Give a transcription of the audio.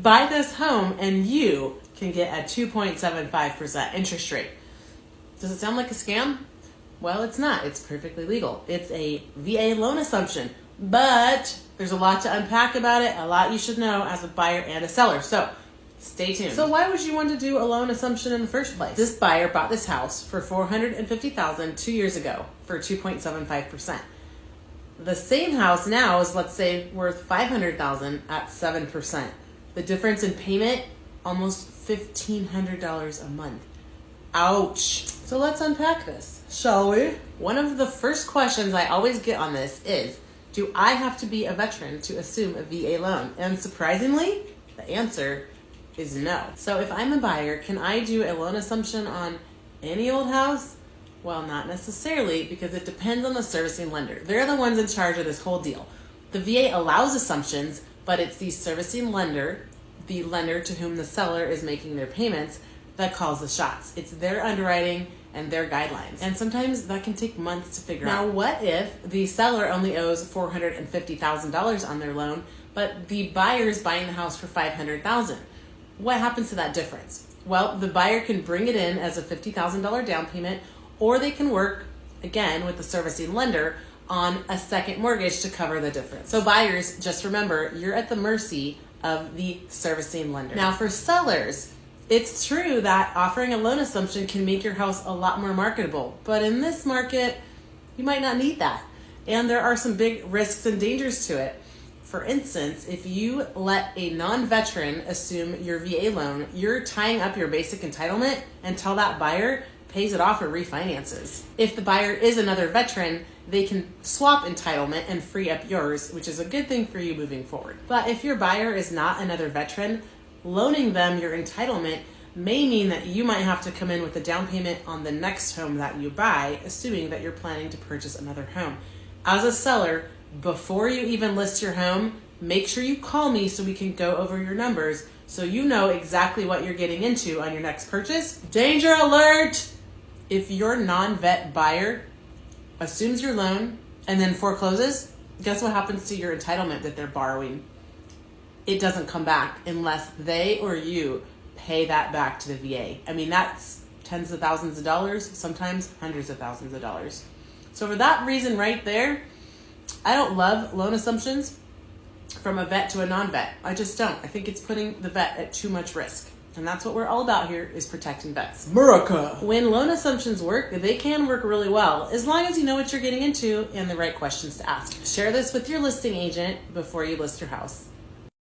buy this home and you can get a 2.75% interest rate. Does it sound like a scam? Well, it's not. It's perfectly legal. It's a VA loan assumption, but there's a lot to unpack about it, a lot you should know as a buyer and a seller. So stay tuned. So why would you want to do a loan assumption in the first place? This buyer bought this house for $450,000 2 years ago for 2.75%. The same house now is, let's say, worth $500,000 at 7%. The difference in payment, almost $1,500 a month. Ouch. So let's unpack this, shall we? One of the first questions I always get on this is, do I have to be a veteran to assume a VA loan? And surprisingly, the answer is no. So if I'm a buyer, can I do a loan assumption on any old house? Well, not necessarily, because it depends on the servicing lender. They're the ones in charge of this whole deal. The VA allows assumptions, but it's the servicing lender, the lender to whom the seller is making their payments, that calls the shots. It's their underwriting and their guidelines. And sometimes that can take months to figure out. Now, what if the seller only owes $450,000 on their loan, but the buyer's buying the house for $500,000? What happens to that difference? Well, the buyer can bring it in as a $50,000 down payment, or they can work, again, with the servicing lender on a second mortgage to cover the difference. So buyers, just remember, you're at the mercy of the servicing lender. Now, for sellers, it's true that offering a loan assumption can make your house a lot more marketable, but in this market, you might not need that. And there are some big risks and dangers to it. For instance, if you let a non-veteran assume your VA loan, you're tying up your basic entitlement until that buyer pays it off or refinances. If the buyer is another veteran, they can swap entitlement and free up yours, which is a good thing for you moving forward. But if your buyer is not another veteran, loaning them your entitlement may mean that you might have to come in with a down payment on the next home that you buy, assuming that you're planning to purchase another home. As a seller, before you even list your home, make sure you call me so we can go over your numbers so you know exactly what you're getting into on your next purchase. Danger alert! If your non-vet buyer assumes your loan and then forecloses, guess what happens to your entitlement that they're borrowing? It doesn't come back unless they or you pay that back to the VA. I mean, that's tens of thousands of dollars, sometimes hundreds of thousands of dollars. So for that reason right there, I don't love loan assumptions from a vet to a non-vet. I just don't. I think it's putting the vet at too much risk. And that's what we're all about here, is protecting vets. America! When loan assumptions work, they can work really well, as long as you know what you're getting into and the right questions to ask. Share this with your listing agent before you list your house.